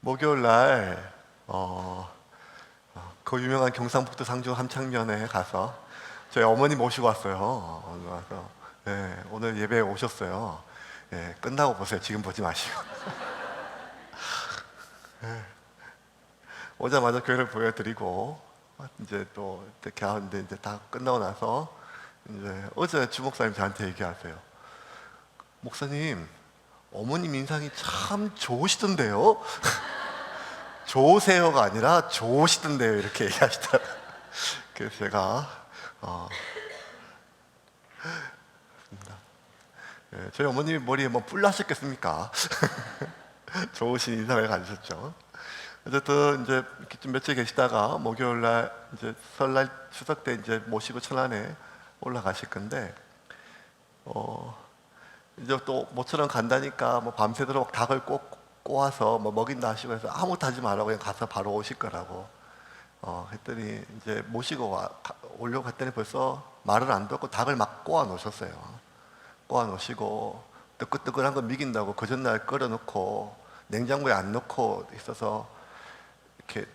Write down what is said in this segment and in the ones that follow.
목요일 날 그 유명한 경상북도 상주 함창면에 가서 저희 어머니 모시고 왔어요. 오늘 와서 오늘 예배에 오셨어요. 끝나고 보세요. 지금 보지 마시고. 오자마자 교회를 보여드리고 이제 또 이렇게 하는데 이제 다 끝나고 나서 이제 어제 주목사님 저한테 얘기하세요. 목사님, 어머님 인상이 참 좋으시던데요? 좋으세요가 아니라 좋으시던데요, 이렇게 얘기하시더라고요. 그래서 제가 저희 어머님이 머리에 뭐 뿔 나셨겠습니까? 좋으신 인상을 가지셨죠. 어쨌든 이제 이렇게 좀 며칠 계시다가 목요일 날 이제 설날 추석 때 이제 모시고 천안에 올라가실 건데 이제 또 모처럼 간다니까 뭐 밤새도록 닭을 꼭 꼬아서 뭐 먹인다 하시고 해서 아무것도 하지 말라고 그냥 가서 바로 오실 거라고 했더니 이제 모시고 오려고 했더니 벌써 말을 안 듣고 닭을 막 꼬아 놓으셨어요. 꼬아 놓으시고 뜨끈뜨끈한 거 미긴다고 그 전날 끓여 놓고 냉장고에 안 넣고 있어서 이렇게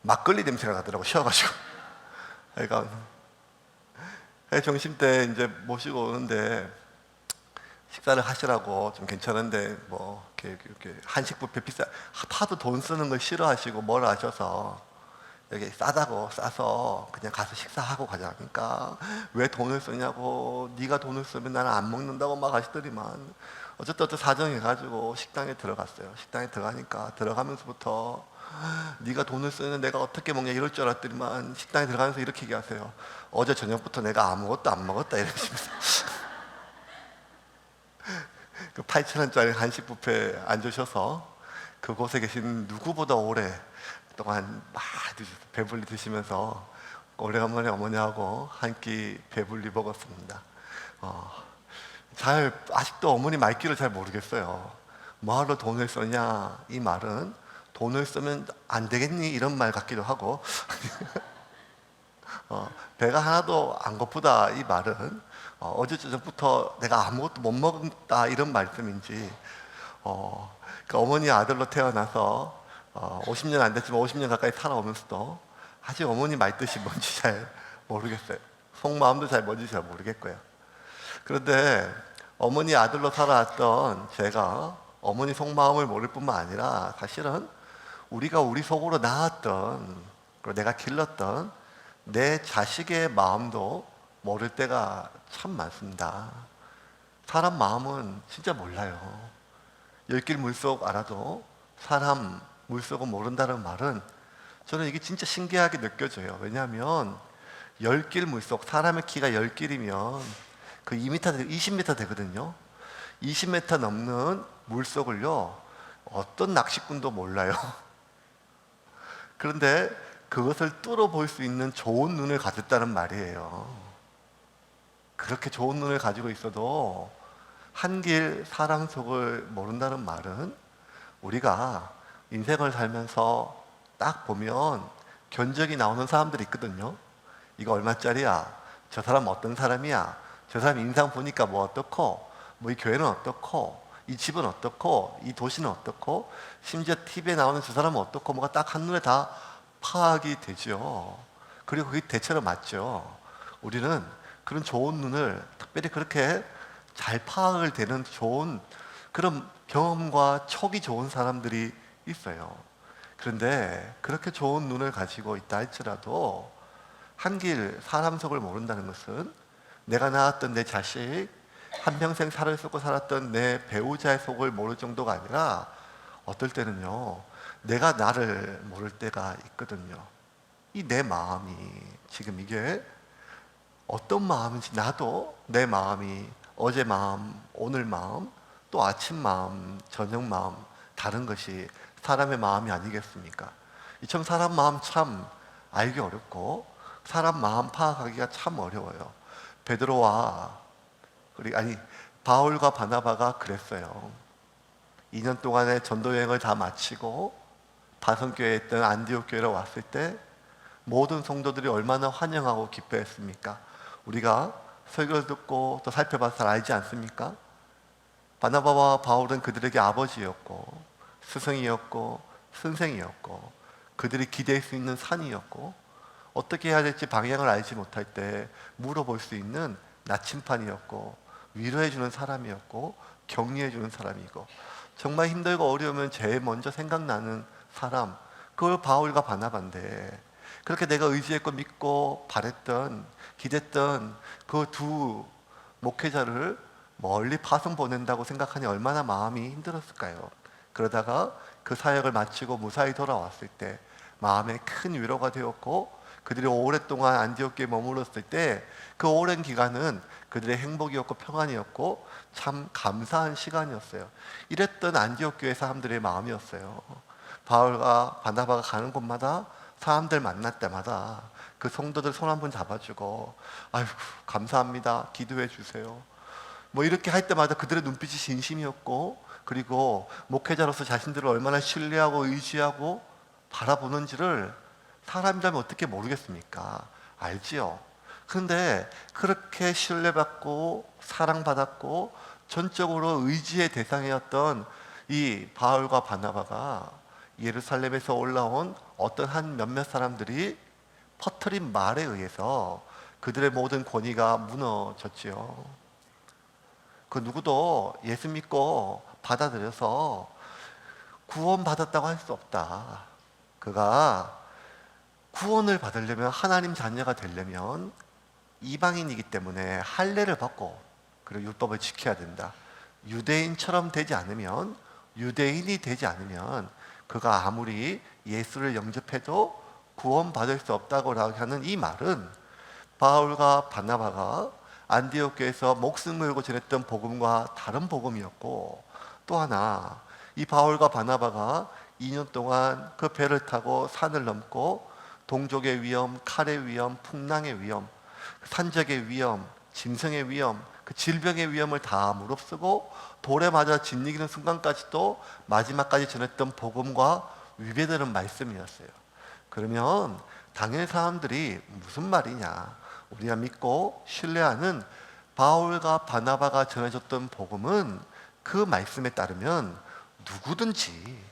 막걸리 냄새가 나더라고, 쉬어가지고. 그러니까 점심 때 이제 모시고 오는데 식사를 하시라고 좀 괜찮은데 뭐 이렇게 한식 뷔페 비싸 하도 돈 쓰는 걸 싫어하시고 뭘 하셔서 여기 싸다고 싸서 그냥 가서 식사하고 가자. 그러니까 왜 돈을 쓰냐고, 네가 돈을 쓰면 나는 안 먹는다고 막 하시더니만 어쨌든 사정해가지고 식당에 들어갔어요. 식당에 들어가니까 들어가면서부터 네가 돈을 쓰는 내가 어떻게 먹냐 이럴 줄 알았더니만 식당에 들어가면서 이렇게 얘기하세요. 어제 저녁부터 내가 아무것도 안 먹었다 이러시면서 그 8,000원짜리 한식 뷔페에 앉으셔서 그곳에 계신 누구보다 오랫동안 막 배불리 드시면서 오래간만에 어머니하고 한 끼 배불리 먹었습니다. 아직도 어머니 말귀를 잘 모르겠어요. 뭐하러 돈을 쓰냐 이 말은 돈을 쓰면 안 되겠니 이런 말 같기도 하고 배가 하나도 안 고프다 이 말은 어제 저녁부터 내가 아무것도 못 먹었다 이런 말씀인지 그러니까 어머니 아들로 태어나서 50년 안 됐지만 50년 가까이 살아오면서도 아직 어머니 말뜻이 뭔지 잘 모르겠어요. 속마음도 잘 뭔지 잘 모르겠고요. 그런데 어머니 아들로 살아왔던 제가 어머니 속마음을 모를 뿐만 아니라 사실은 우리가 우리 속으로 낳았던 그리고 내가 길렀던 내 자식의 마음도 모를 때가 참 많습니다. 사람 마음은 진짜 몰라요. 열길 물속 알아도 사람 물속은 모른다는 말은 저는 이게 진짜 신기하게 느껴져요. 왜냐하면 열길 물속, 사람의 키가 10길이면 그 2m, 20m 되거든요. 20m 넘는 물속을요 어떤 낚시꾼도 몰라요. 그런데 그것을 뚫어볼 수 있는 좋은 눈을 가졌다는 말이에요. 그렇게 좋은 눈을 가지고 있어도 한길 사람 속을 모른다는 말은 우리가 인생을 살면서 딱 보면 견적이 나오는 사람들이 있거든요. 이거 얼마짜리야? 저 사람 어떤 사람이야? 저 사람 인상 보니까 뭐 어떻고? 뭐 이 교회는 어떻고? 이 집은 어떻고? 이 도시는 어떻고? 심지어 TV에 나오는 저 사람은 어떻고? 뭐가 딱 한눈에 다 파악이 되죠. 그리고 그게 대체로 맞죠. 우리는 그런 좋은 눈을 특별히 그렇게 잘 파악을 되는 좋은 그런 경험과 촉이 좋은 사람들이 있어요. 그런데 그렇게 좋은 눈을 가지고 있다 할지라도 한길 사람 속을 모른다는 것은 내가 낳았던 내 자식, 한평생 살을 쏟고 살았던 내 배우자의 속을 모를 정도가 아니라 어떨 때는요 내가 나를 모를 때가 있거든요. 이 내 마음이 지금 이게 어떤 마음인지 나도 내 마음이 어제 마음, 오늘 마음, 또 아침 마음, 저녁 마음 다른 것이 사람의 마음이 아니겠습니까? 이처럼 사람 마음 참 알기 어렵고 사람 마음 파악하기가 참 어려워요. 바울과 바나바가 그랬어요. 2년 동안의 전도 여행을 다 마치고 다성교회에 있던 안디옥 교회로 왔을 때 모든 성도들이 얼마나 환영하고 기뻐했습니까? 우리가 설교를 듣고 또 살펴봐서 잘 알지 않습니까? 바나바와 바울은 그들에게 아버지였고 스승이었고 선생이었고 그들이 기댈 수 있는 산이었고 어떻게 해야 될지 방향을 알지 못할 때 물어볼 수 있는 나침판이었고 위로해주는 사람이었고 격려해주는 사람이고 정말 힘들고 어려우면 제일 먼저 생각나는 사람, 그걸 바울과 바나바인데 그렇게 내가 의지했고 믿고 바랬던 기댔던 그 두 목회자를 멀리 파송 보낸다고 생각하니 얼마나 마음이 힘들었을까요? 그러다가 그 사역을 마치고 무사히 돌아왔을 때 마음에 큰 위로가 되었고 그들이 오랫동안 안디옥교에 머물렀을 때 그 오랜 기간은 그들의 행복이었고 평안이었고 참 감사한 시간이었어요. 이랬던 안디옥 교회 사람들의 마음이었어요. 바울과 바나바가 가는 곳마다 사람들 만날 때마다 그 성도들 손 한번 잡아주고 아이고 감사합니다 기도해 주세요 뭐 이렇게 할 때마다 그들의 눈빛이 진심이었고 그리고 목회자로서 자신들을 얼마나 신뢰하고 의지하고 바라보는지를 사람이라면 어떻게 모르겠습니까? 알지요. 그런데 그렇게 신뢰받고 사랑받았고 전적으로 의지의 대상이었던 이 바울과 바나바가 예루살렘에서 올라온 어떤 한 몇몇 사람들이 퍼뜨린 말에 의해서 그들의 모든 권위가 무너졌지요. 그 누구도 예수 믿고 받아들여서 구원받았다고 할 수 없다. 그가 구원을 받으려면 하나님 자녀가 되려면 이방인이기 때문에 할례를 받고 그리고 율법을 지켜야 된다. 유대인처럼 되지 않으면 유대인이 되지 않으면 그가 아무리 예수를 영접해도 구원받을 수 없다고 하는 이 말은 바울과 바나바가 안디옥 교회에서 목숨 걸고 전했던 복음과 다른 복음이었고 또 하나 이 바울과 바나바가 2년 동안 그 배를 타고 산을 넘고 동족의 위험, 칼의 위험, 풍랑의 위험, 산적의 위험, 짐승의 위험, 그 질병의 위험을 다 무릅쓰고 돌에 맞아 짓이기는 순간까지도 마지막까지 전했던 복음과 위배되는 말씀이었어요. 그러면 당연히 사람들이 무슨 말이냐, 우리가 믿고 신뢰하는 바울과 바나바가 전해줬던 복음은 그 말씀에 따르면 누구든지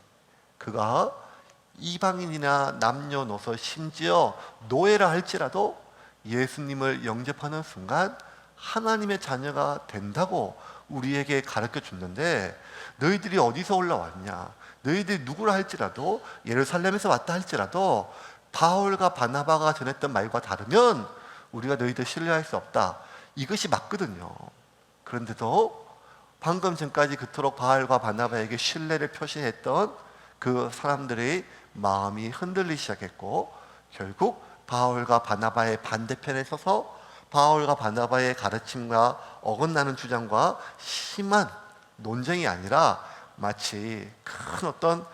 그가 이방인이나 남녀노소 심지어 노예라 할지라도 예수님을 영접하는 순간 하나님의 자녀가 된다고 우리에게 가르쳐 줬는데 너희들이 어디서 올라왔냐, 너희들이 누구라 할지라도 예루살렘에서 왔다 할지라도 바울과 바나바가 전했던 말과 다르면 우리가 너희들 신뢰할 수 없다. 이것이 맞거든요. 그런데도 방금 전까지 그토록 바울과 바나바에게 신뢰를 표시했던 그 사람들의 마음이 흔들리기 시작했고 결국 바울과 바나바의 반대편에 서서 바울과 바나바의 가르침과 어긋나는 주장과 심한 논쟁이 아니라 마치 큰 어떤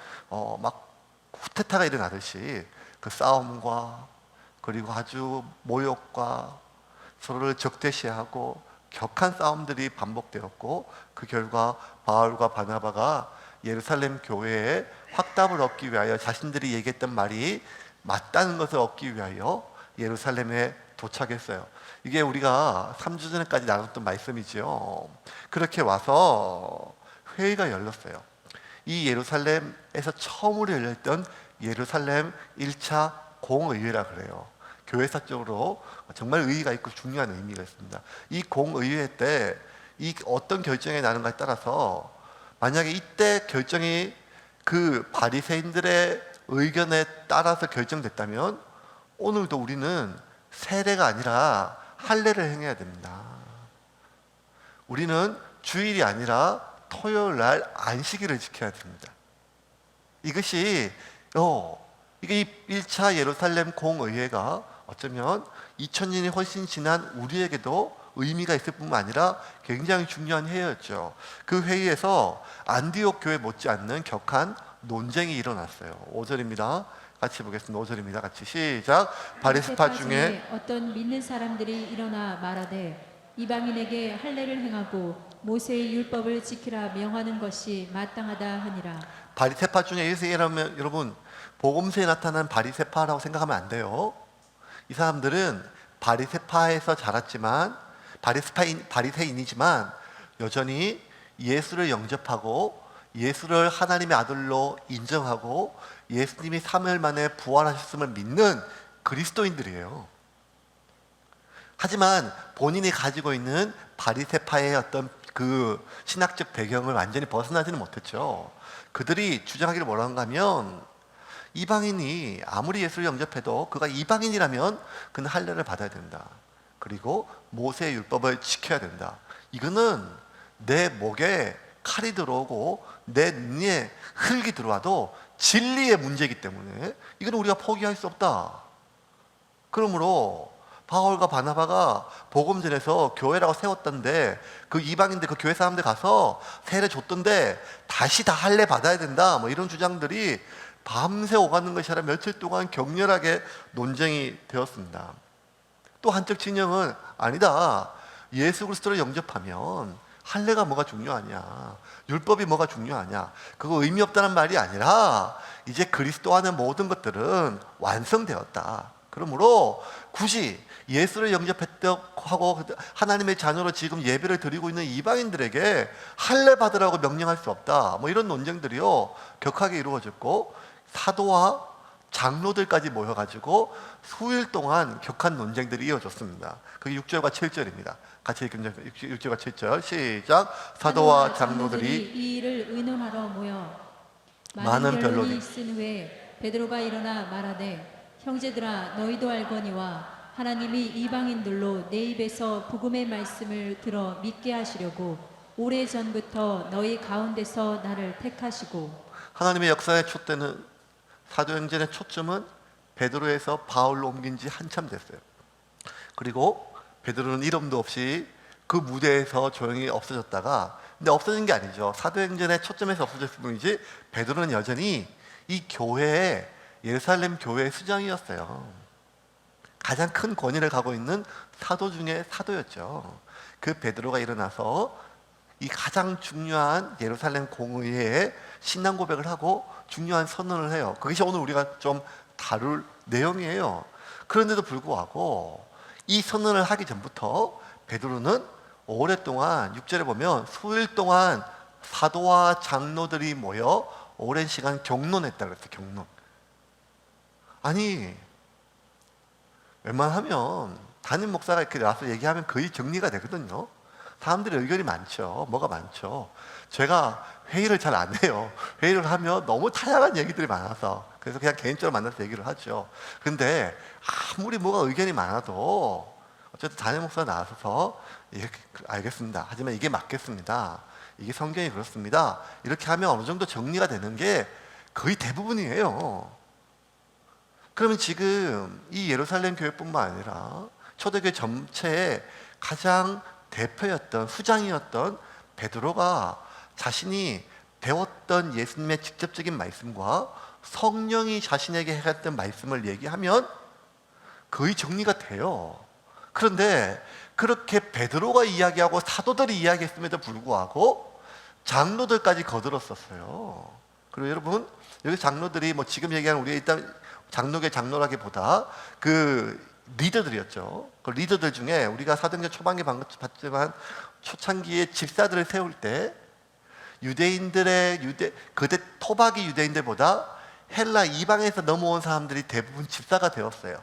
막 쿠데타가 일어나듯이 그 싸움과 그리고 아주 모욕과 서로를 적대시하고 격한 싸움들이 반복되었고 그 결과 바울과 바나바가 예루살렘 교회에 확답을 얻기 위하여 자신들이 얘기했던 말이 맞다는 것을 얻기 위하여 예루살렘에 도착했어요. 이게 우리가 3주 전에까지 나눴던 말씀이지요. 그렇게 와서 회의가 열렸어요. 이 예루살렘에서 처음으로 열렸던 예루살렘 1차 공의회라 그래요. 교회사적으로 정말 의의가 있고 중요한 의미가 있습니다. 이 공의회 때 이 어떤 결정이 나는가에 따라서 만약에 이때 결정이 그 바리새인들의 의견에 따라서 결정됐다면 오늘도 우리는 세례가 아니라 할례를 행해야 됩니다. 우리는 주일이 아니라 토요일 날 안식일을 지켜야 됩니다. 이것이 이게 1차 예루살렘 공의회가 어쩌면 2000년이 훨씬 지난 우리에게도 의미가 있을 뿐만 아니라 굉장히 중요한 회의였죠. 그 회의에서 안디옥 교회 못지않는 격한 논쟁이 일어났어요. 5절입니다. 같이 보겠습니다. 5절입니다. 같이 시작. 바리새파 중에 어떤 믿는 사람들이 일어나 말하되 이방인에게 할례를 행하고 모세의 율법을 지키라 명하는 것이 마땅하다 하니라. 바리새파 중에 이라면 여러분 복음서에 나타난 바리새파라고 생각하면 안 돼요. 이 사람들은 바리새파에서 자랐지만 바리새인이지만 여전히 예수를 영접하고 예수를 하나님의 아들로 인정하고 예수님이 3일 만에 부활하셨음을 믿는 그리스도인들이에요. 하지만 본인이 가지고 있는 바리새파의 어떤 그 신학적 배경을 완전히 벗어나지는 못했죠. 그들이 주장하기를 뭐라는가 하면 이방인이 아무리 예수를 영접해도 그가 이방인이라면 그는 할례를 받아야 된다. 그리고 모세의 율법을 지켜야 된다. 이거는 내 목에 칼이 들어오고 내 눈에 흙이 들어와도 진리의 문제이기 때문에 이거는 우리가 포기할 수 없다. 그러므로 바울과 바나바가 복음 전에서 교회라고 세웠던데 그 이방인들 그 교회 사람들 가서 세례 줬던데 다시 다 할례 받아야 된다 뭐 이런 주장들이 밤새 오가는 것이 아니라 며칠 동안 격렬하게 논쟁이 되었습니다. 또 한쪽 진영은 아니다. 예수 그리스도를 영접하면 할례가 뭐가 중요하냐, 율법이 뭐가 중요하냐, 그거 의미 없다는 말이 아니라 이제 그리스도 안의 모든 것들은 완성되었다. 그러므로 굳이 예수를 영접했다고 하고 하나님의 자녀로 지금 예배를 드리고 있는 이방인들에게 할례 받으라고 명령할 수 없다. 뭐 이런 논쟁들이요 격하게 이루어졌고 사도와 장로들까지 모여가지고 수일 동안 격한 논쟁들이 이어졌습니다. 그게 6절과 7절입니다. 같이 읽으면 6절과 7절 시작. 사도와 장로들이 이 일을 의논하러 모여 많은 변론이 있은 후에 베드로가 일어나 말하되 형제들아 너희도 알거니와 하나님이 이방인들로 내 입에서 복음의 말씀을 들어 믿게 하시려고 오래전부터 너희 가운데서 나를 택하시고 하나님의 역사의 촛대는 사도행전의 초점은 베드로에서 바울로 옮긴 지 한참 됐어요. 그리고 베드로는 이름도 없이 그 무대에서 조용히 없어졌다가 근데 없어진 게 아니죠. 사도행전의 초점에서 없어졌을 뿐이지 베드로는 여전히 이 교회의 예루살렘 교회의 수장이었어요. 가장 큰 권위를 가고 있는 사도 중에 사도였죠. 그 베드로가 일어나서 이 가장 중요한 예루살렘 공의회에 신앙 고백을 하고 중요한 선언을 해요. 그것이 오늘 우리가 좀 다룰 내용이에요. 그런데도 불구하고 이 선언을 하기 전부터 베드로는 오랫동안 6절에 보면 수일 동안 사도와 장로들이 모여 오랜 시간 경론했다 그랬어요. 경론. 아니 웬만하면 담임 목사가 이렇게 나와서 얘기하면 거의 정리가 되거든요. 사람들이 의견이 많죠. 뭐가 많죠. 제가 회의를 잘 안 해요. 회의를 하면 너무 다양한 얘기들이 많아서 그래서 그냥 개인적으로 만나서 얘기를 하죠. 근데 아무리 뭐가 의견이 많아도 어쨌든 담임 목사가 나와서 이렇게 알겠습니다. 하지만 이게 맞겠습니다. 이게 성경이 그렇습니다. 이렇게 하면 어느 정도 정리가 되는 게 거의 대부분이에요. 그러면 지금 이 예루살렘 교회뿐만 아니라 초대교회 전체의 가장 대표였던 수장이었던 베드로가 자신이 배웠던 예수님의 직접적인 말씀과 성령이 자신에게 해갔던 말씀을 얘기하면 거의 정리가 돼요. 그런데 그렇게 베드로가 이야기하고 사도들이 이야기했음에도 불구하고 장로들까지 거들었었어요. 그리고 여러분 여기 장로들이 뭐 지금 얘기하는 우리 일단 장로계 장로라기보다 그 리더들이었죠. 그 리더들 중에 우리가 사도행전 초반기에 봤지만 초창기에 집사들을 세울 때 유대인들의 그때 토박이 유대인들보다 헬라 이방에서 넘어온 사람들이 대부분 집사가 되었어요.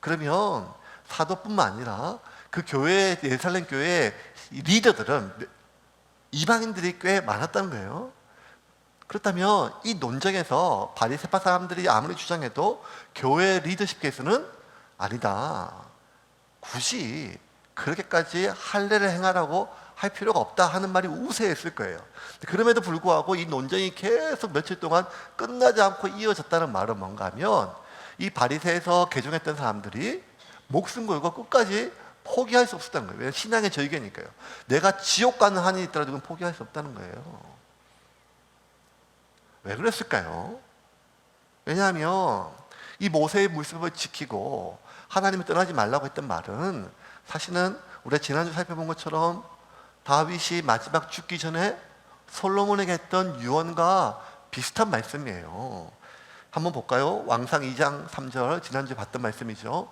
그러면 사도뿐만 아니라 그 교회 예루살렘 교회의 리더들은 이방인들이 꽤 많았다는 거예요. 그렇다면 이 논쟁에서 바리새파 사람들이 아무리 주장해도 교회 리더십께서는 아니다. 굳이 그렇게까지 할례를 행하라고 할 필요가 없다 하는 말이 우세했을 거예요. 그럼에도 불구하고 이 논쟁이 계속 며칠 동안 끝나지 않고 이어졌다는 말은 뭔가 하면 이 바리새에서 개종했던 사람들이 목숨 걸고 끝까지 포기할 수 없었다는 거예요. 왜냐하면 신앙의 절개니까요. 내가 지옥 가는 한이 있더라도 그건 포기할 수 없다는 거예요. 왜 그랬을까요? 왜냐하면 이 모세의 율법을 지키고 하나님을 떠나지 말라고 했던 말은 사실은 우리가 지난주 살펴본 것처럼 다윗이 마지막 죽기 전에 솔로몬에게 했던 유언과 비슷한 말씀이에요. 한번 볼까요? 왕상 2장 3절 지난주에 봤던 말씀이죠.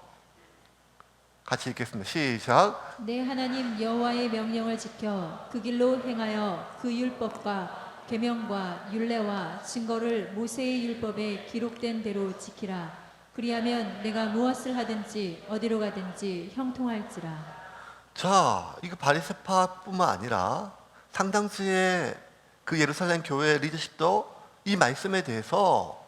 같이 읽겠습니다. 시작. 내 하나님 여호와의 명령을 지켜 그 길로 행하여 그 율법과 계명과 율례와 증거를 모세의 율법에 기록된 대로 지키라. 그리하면 내가 무엇을 하든지 어디로 가든지 형통할지라. 자, 이거 바리새파뿐만 아니라 상당수의 그 예루살렘 교회 리더십도 이 말씀에 대해서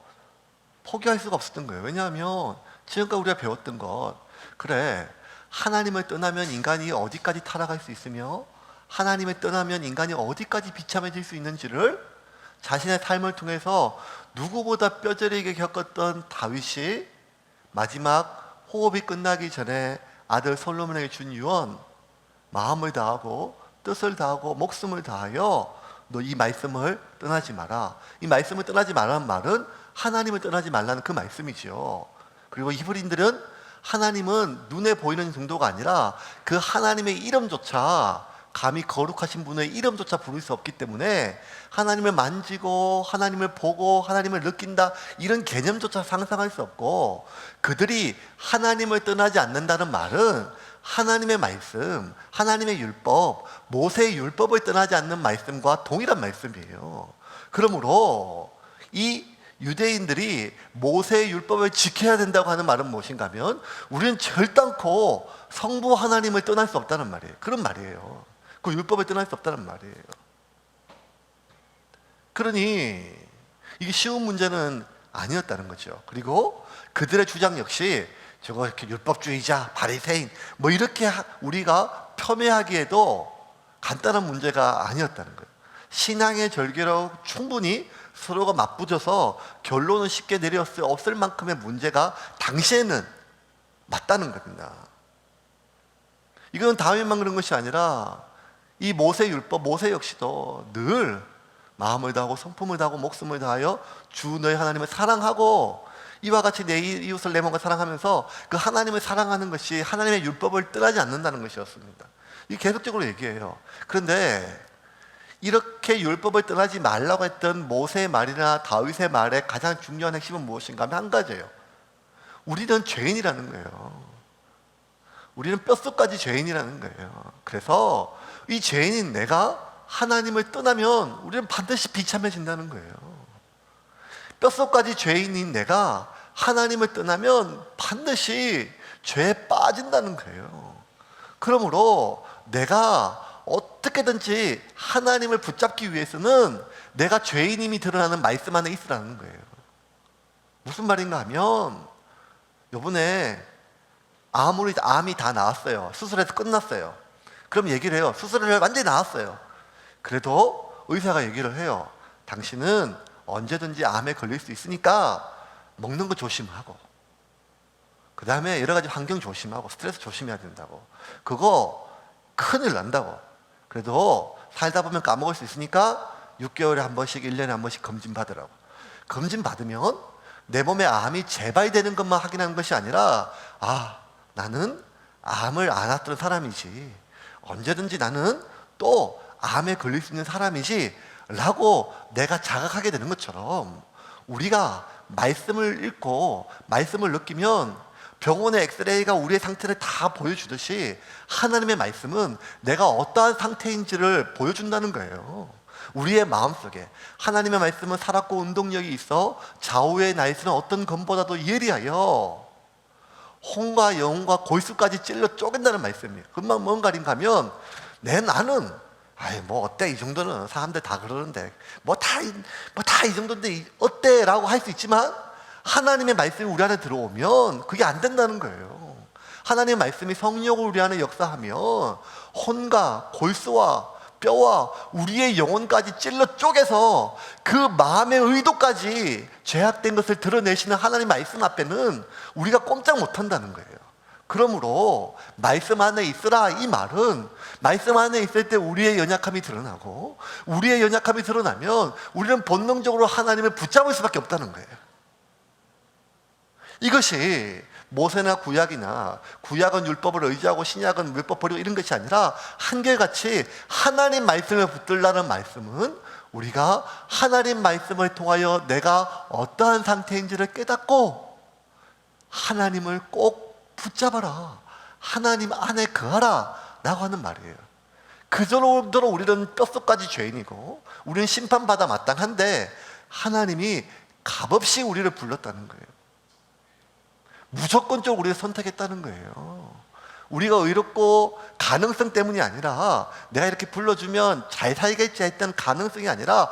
포기할 수가 없었던 거예요. 왜냐하면 지금까지 우리가 배웠던 것, 그래, 하나님을 떠나면 인간이 어디까지 타락할 수 있으며 하나님을 떠나면 인간이 어디까지 비참해질 수 있는지를 자신의 삶을 통해서 누구보다 뼈저리게 겪었던 다윗이 마지막 호흡이 끝나기 전에 아들 솔로몬에게 준 유언, 마음을 다하고 뜻을 다하고 목숨을 다하여 너 이 말씀을 떠나지 마라. 이 말씀을 떠나지 말라는 말은 하나님을 떠나지 말라는 그 말씀이지요. 그리고 히브리인들은 하나님은 눈에 보이는 정도가 아니라 그 하나님의 이름조차, 감히 거룩하신 분의 이름조차 부를 수 없기 때문에 하나님을 만지고 하나님을 보고 하나님을 느낀다, 이런 개념조차 상상할 수 없고, 그들이 하나님을 떠나지 않는다는 말은 하나님의 말씀, 하나님의 율법, 모세의 율법을 떠나지 않는 말씀과 동일한 말씀이에요. 그러므로 이 유대인들이 모세의 율법을 지켜야 된다고 하는 말은 무엇인가 하면, 우리는 결단코 성부 하나님을 떠날 수 없다는 말이에요. 그런 말이에요. 그 율법을 떠날 수 없다는 말이에요. 그러니 이게 쉬운 문제는 아니었다는 거죠. 그리고 그들의 주장 역시 저거 이렇게 율법주의자, 바리새인 뭐 이렇게 우리가 폄훼하기에도 간단한 문제가 아니었다는 거예요. 신앙의 절개로 충분히 서로가 맞붙어서 결론을 쉽게 내렸을 수 없을 만큼의 문제가 당시에는 맞다는 겁니다. 이건 다윗만 그런 것이 아니라 이 모세 율법, 모세 역시도 늘 마음을 다하고 성품을 다하고 목숨을 다하여 주 너희 하나님을 사랑하고 이와 같이 내 이웃을 내 몸과 사랑하면서 그 하나님을 사랑하는 것이 하나님의 율법을 떠나지 않는다는 것이었습니다. 이 계속적으로 얘기해요. 그런데 이렇게 율법을 떠나지 말라고 했던 모세의 말이나 다윗의 말의 가장 중요한 핵심은 무엇인가 하면 한 가지예요. 우리는 죄인이라는 거예요. 우리는 뼛속까지 죄인이라는 거예요. 그래서 이 죄인인 내가 하나님을 떠나면 우리는 반드시 비참해진다는 거예요. 뼛속까지 죄인인 내가 하나님을 떠나면 반드시 죄에 빠진다는 거예요. 그러므로 내가 어떻게든지 하나님을 붙잡기 위해서는 내가 죄인임이 드러나는 말씀 안에 있으라는 거예요. 무슨 말인가 하면, 요번에 암이 다 나았어요. 수술해서 끝났어요. 그럼 얘기를 해요. 수술을 완전히 나았어요. 그래도 의사가 얘기를 해요. 당신은 언제든지 암에 걸릴 수 있으니까 먹는 거 조심하고, 그 다음에 여러 가지 환경 조심하고 스트레스 조심해야 된다고. 그거 큰일 난다고. 그래도 살다 보면 까먹을 수 있으니까 6개월에 한 번씩, 1년에 한 번씩 검진 받으라고. 검진 받으면 내 몸에 암이 재발되는 것만 확인하는 것이 아니라, 아, 나는 암을 안 앓던 사람이지, 언제든지 나는 또 암에 걸릴 수 있는 사람이지 라고 내가 자각하게 되는 것처럼, 우리가 말씀을 읽고 말씀을 느끼면 병원의 엑스레이가 우리의 상태를 다 보여주듯이 하나님의 말씀은 내가 어떠한 상태인지를 보여준다는 거예요. 우리의 마음속에 하나님의 말씀은 살았고 운동력이 있어 좌우의 나이스는 어떤 검보다도 예리하여 혼과 영과 골수까지 찔러 쪼갠다는 말씀이에요. 금방 뭔가 하면 나는 아이 뭐 어때, 이 정도는 사람들 다 그러는데 뭐 다 이 정도인데 어때? 라고 할 수 있지만, 하나님의 말씀이 우리 안에 들어오면 그게 안 된다는 거예요. 하나님의 말씀이 성령을 우리 안에 역사하면 혼과 골수와 뼈와 우리의 영혼까지 찔러 쪼개서 그 마음의 의도까지 죄악된 것을 드러내시는 하나님의 말씀 앞에는 우리가 꼼짝 못한다는 거예요. 그러므로 말씀 안에 있으라, 이 말은 말씀 안에 있을 때 우리의 연약함이 드러나고, 우리의 연약함이 드러나면 우리는 본능적으로 하나님을 붙잡을 수밖에 없다는 거예요. 이것이 모세나 구약이나, 구약은 율법을 의지하고 신약은 율법 버리고 이런 것이 아니라, 한결같이 하나님 말씀을 붙들라는 말씀은 우리가 하나님 말씀을 통하여 내가 어떠한 상태인지를 깨닫고 하나님을 꼭 붙잡아라, 하나님 안에 거하라 라고 하는 말이에요. 그 정도로 우리는 뼛속까지 죄인이고 우리는 심판받아 마땅한데 하나님이 값없이 우리를 불렀다는 거예요. 무조건적으로 우리를 선택했다는 거예요. 우리가 의롭고 가능성 때문이 아니라 내가 이렇게 불러주면 잘 살겠지 했던 가능성이 아니라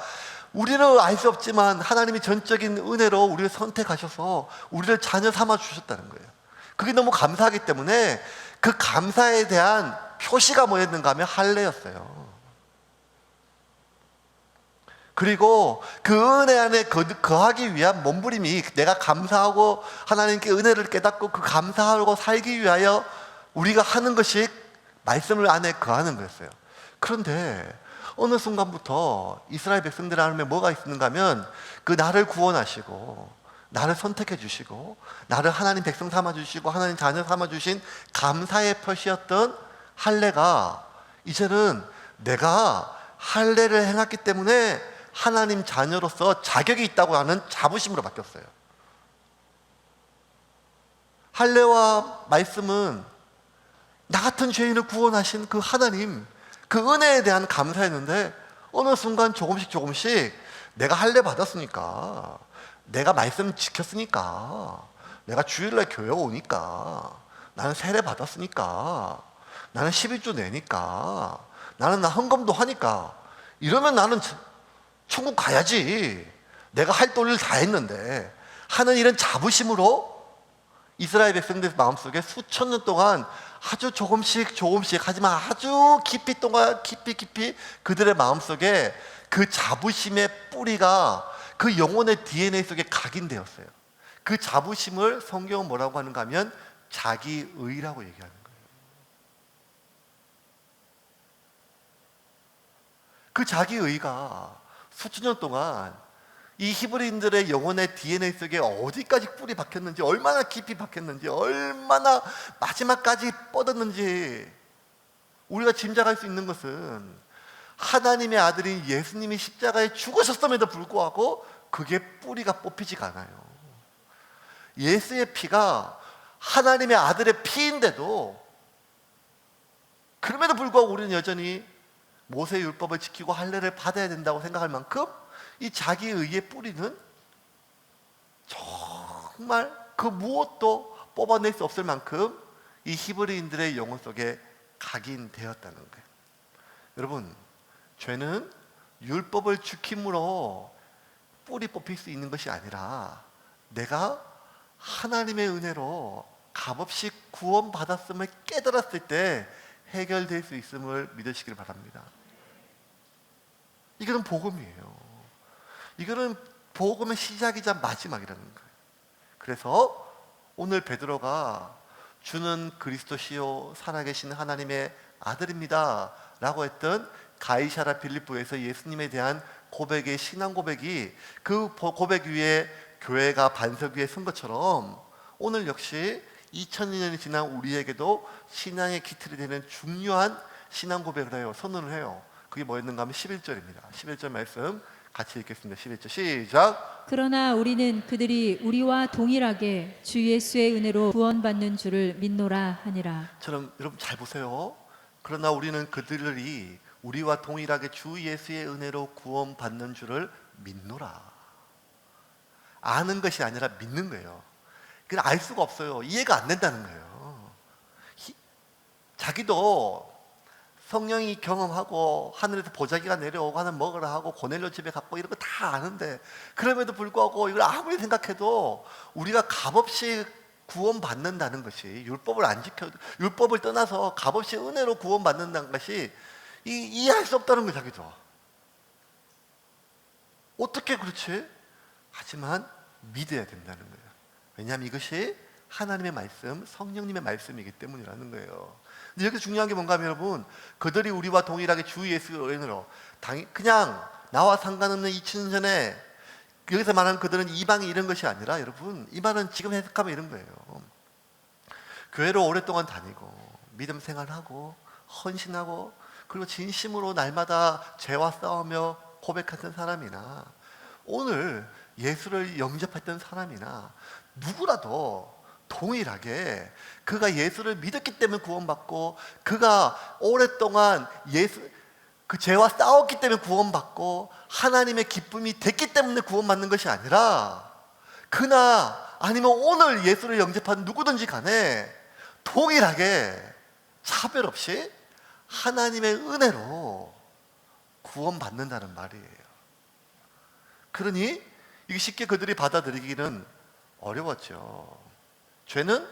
우리는 알 수 없지만 하나님이 전적인 은혜로 우리를 선택하셔서 우리를 자녀 삼아 주셨다는 거예요. 그게 너무 감사하기 때문에 그 감사에 대한 표시가 뭐였는가 하면 할례였어요. 그리고 그 은혜 안에 거하기 위한 몸부림이 내가 감사하고 하나님께 은혜를 깨닫고 그 감사하고 살기 위하여 우리가 하는 것이 말씀을 안에 거하는 거였어요. 그런데 어느 순간부터 이스라엘 백성들 안에 뭐가 있는가 하면 그 나를 구원하시고 나를 선택해 주시고 나를 하나님 백성 삼아 주시고 하나님 자녀 삼아 주신 감사의 표시였던 할례가 이제는 내가 할례를 행했기 때문에 하나님 자녀로서 자격이 있다고 하는 자부심으로 바뀌었어요. 할례와 말씀은 나 같은 죄인을 구원하신 그 하나님, 그 은혜에 대한 감사였는데 어느 순간 조금씩 내가 할례 받았으니까, 내가 말씀 지켰으니까, 내가 주일날 교회 오니까, 나는 세례 받았으니까, 나는 11조 내니까, 나는 헌금도 하니까 이러면 나는 천국 가야지. 내가 할 도리를 다 했는데 하는 이런 자부심으로 이스라엘 백성들 마음속에 수천 년 동안 아주 조금씩 하지만 아주 깊이 그들의 마음속에 그 자부심의 뿌리가 그 영혼의 DNA 속에 각인되었어요. 그 자부심을 성경은 뭐라고 하는가 하면 자기의라고 얘기하는 거예요. 그 자기의가 수천 년 동안 이 히브리인들의 영혼의 DNA 속에 어디까지 뿌리 박혔는지, 얼마나 깊이 박혔는지, 얼마나 마지막까지 뻗었는지 우리가 짐작할 수 있는 것은 하나님의 아들인 예수님이 십자가에 죽으셨음에도 불구하고 그게 뿌리가 뽑히지가 않아요. 예수의 피가 하나님의 아들의 피인데도 그럼에도 불구하고 우리는 여전히 모세의 율법을 지키고 할례를 받아야 된다고 생각할 만큼 이 자기의의 뿌리는 정말 그 무엇도 뽑아낼 수 없을 만큼 이 히브리인들의 영혼 속에 각인되었다는 거예요. 여러분, 죄는 율법을 지킴으로 뿌리 뽑힐 수 있는 것이 아니라 내가 하나님의 은혜로 값없이 구원받았음을 깨달았을 때 해결될 수 있음을 믿으시길 바랍니다. 이거는 복음이에요. 이거는 복음의 시작이자 마지막이라는 거예요. 그래서 오늘 베드로가 주는 그리스도시요 살아계신 하나님의 아들입니다 라고 했던 가이사랴 빌립보에서 예수님에 대한 고백의 신앙 고백이 그 고백 위에 교회가 반석 위에 선 것처럼 오늘 역시 2000년이 지난 우리에게도 신앙의 기틀이 되는 중요한 신앙 고백을 해요. 선언을 해요. 그게 뭐였는가 하면 11절입니다. 11절 말씀 같이 읽겠습니다. 11절 시작. 그러나 우리는 그들이 우리와 동일하게 주 예수의 은혜로 구원받는 줄을 믿노라 하니라. 저는 여러분 잘 보세요. 그러나 우리는 그들이 우리와 동일하게 주 예수의 은혜로 구원받는 줄을 믿노라. 아는 것이 아니라 믿는 거예요. 그냥 알 수가 없어요. 이해가 안 된다는 거예요. 자기도 성령이 경험하고 하늘에서 보자기가 내려오고 하나 먹으라 하고 고넬료 집에 갔고 이런 거 다 아는데 그럼에도 불구하고 이걸 아무리 생각해도 우리가 값없이 구원받는다는 것이 율법을 떠나서 값없이 은혜로 구원받는다는 것이 이해할 수 없다는 거예요. 자기도 어떻게 그렇지? 하지만 믿어야 된다는 거예요. 왜냐하면 이것이 하나님의 말씀, 성령님의 말씀이기 때문이라는 거예요. 근데 여기서 중요한 게 뭔가 하면 여러분, 그들이 우리와 동일하게 주 예수의 은혜로 그냥 나와 상관없는 2000년 전에 여기서 말하는 그들은 이방이 이런 것이 아니라 여러분, 이 말은 지금 해석하면 이런 거예요. 교회로 오랫동안 다니고 믿음 생활하고 헌신하고 그리고 진심으로 날마다 죄와 싸우며 고백했던 사람이나 오늘 예수를 영접했던 사람이나 누구라도 동일하게 그가 예수를 믿었기 때문에 구원받고, 그가 오랫동안 그 죄와 싸웠기 때문에 구원받고, 하나님의 기쁨이 됐기 때문에 구원받는 것이 아니라, 그나 아니면 오늘 예수를 영접한 누구든지 간에 동일하게 차별 없이 하나님의 은혜로 구원받는다는 말이에요. 그러니 이게 쉽게 그들이 받아들이기는 어려웠죠. 죄는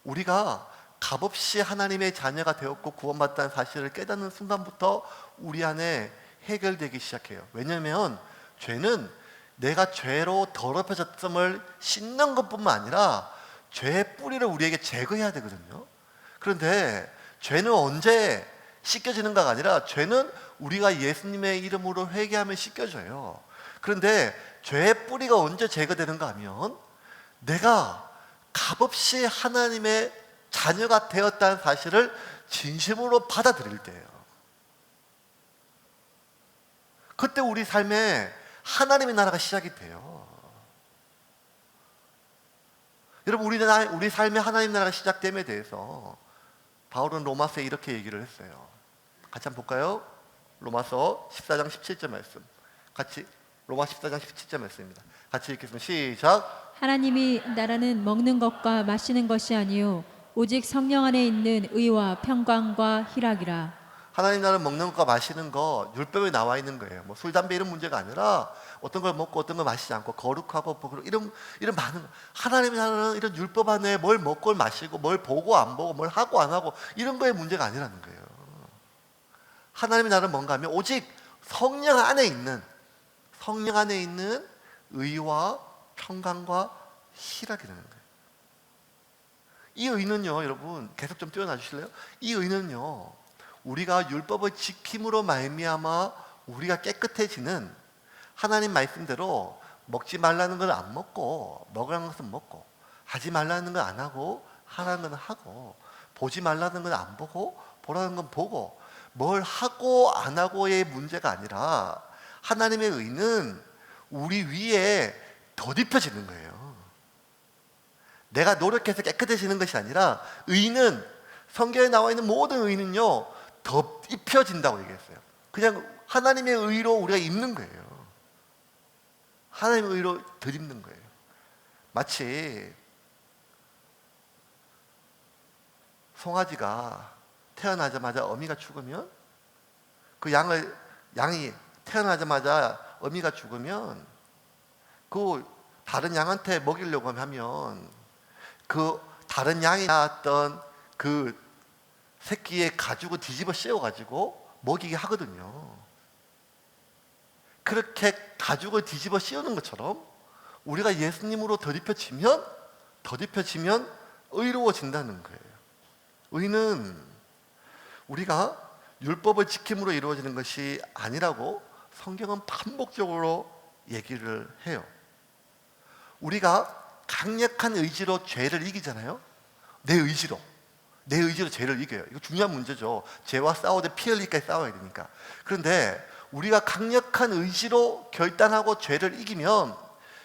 우리가 값없이 하나님의 자녀가 되었고 구원받다는 사실을 깨닫는 순간부터 우리 안에 해결되기 시작해요. 왜냐하면 죄는 내가 죄로 더럽혀졌음을 씻는 것뿐만 아니라 죄의 뿌리를 우리에게 제거해야 되거든요. 그런데 죄는 언제 씻겨지는가가 아니라, 죄는 우리가 예수님의 이름으로 회개하면 씻겨져요. 그런데 죄의 뿌리가 언제 제거되는가 하면, 내가 값없이 하나님의 자녀가 되었다는 사실을 진심으로 받아들일 때예요. 그때 우리 삶에 하나님의 나라가 시작이 돼요. 여러분, 우리 삶에 하나님 나라가 시작됨에 대해서 바울은 로마서에 이렇게 얘기를 했어요. 같이 한번 볼까요? 로마서 14장 17절 말씀. 같이, 로마 14장 17절 말씀입니다. 같이 읽겠습니다. 시작. 하나님이 나라는 먹는 것과 마시는 것이 아니요 오직 성령 안에 있는 의와 평강과 희락이라. 하나님 나라는 먹는 것과 마시는 거, 율법에 나와 있는 거예요. 뭐 술, 담배 이런 문제가 아니라, 어떤 걸 먹고 어떤 걸 마시지 않고 거룩하고 이런 많은 거. 하나님 나라는 이런 율법 안에 뭘 먹고 마시고 뭘 보고 안 보고 뭘 하고 안 하고 이런 거의 문제가 아니라는 거예요. 하나님의 나라는 뭔가 하면 오직 성령 안에 있는 의와 평강과 희락이라는 거예요. 이 의는요, 여러분 계속 좀 띄워놔 주실래요? 이 의는요, 우리가 율법을 지킴으로 말미암아 우리가 깨끗해지는, 하나님 말씀대로 먹지 말라는 걸 안 먹고 먹으라는 것은 먹고, 하지 말라는 걸 안 하고 하라는 건 하고, 보지 말라는 건 안 보고 보라는 건 보고, 뭘 하고 안 하고의 문제가 아니라, 하나님의 의는 우리 위에 덧입혀지는 거예요. 내가 노력해서 깨끗해지는 것이 아니라, 의는, 성경에 나와 있는 모든 의는요 덧입혀진다고 얘기했어요. 그냥 하나님의 의로 우리가 입는 거예요. 하나님의 의로 덧입는 거예요. 마치 송아지가 태어나자마자 어미가 죽으면, 그 양이 태어나자마자 어미가 죽으면 그 다른 양한테 먹이려고 하면 그 다른 양이 낳았던 그 새끼의 가죽을 뒤집어 씌워가지고 먹이게 하거든요. 그렇게 가죽을 뒤집어 씌우는 것처럼 우리가 예수님으로 덧입혀지면 의로워진다는 거예요. 의는 우리가 율법을 지킴으로 이루어지는 것이 아니라고 성경은 반복적으로 얘기를 해요. 우리가 강력한 의지로 죄를 이기잖아요. 내 의지로 죄를 이겨요. 이거 중요한 문제죠. 죄와 싸우되 피 흘리기까지 싸워야 되니까. 그런데 우리가 강력한 의지로 결단하고 죄를 이기면,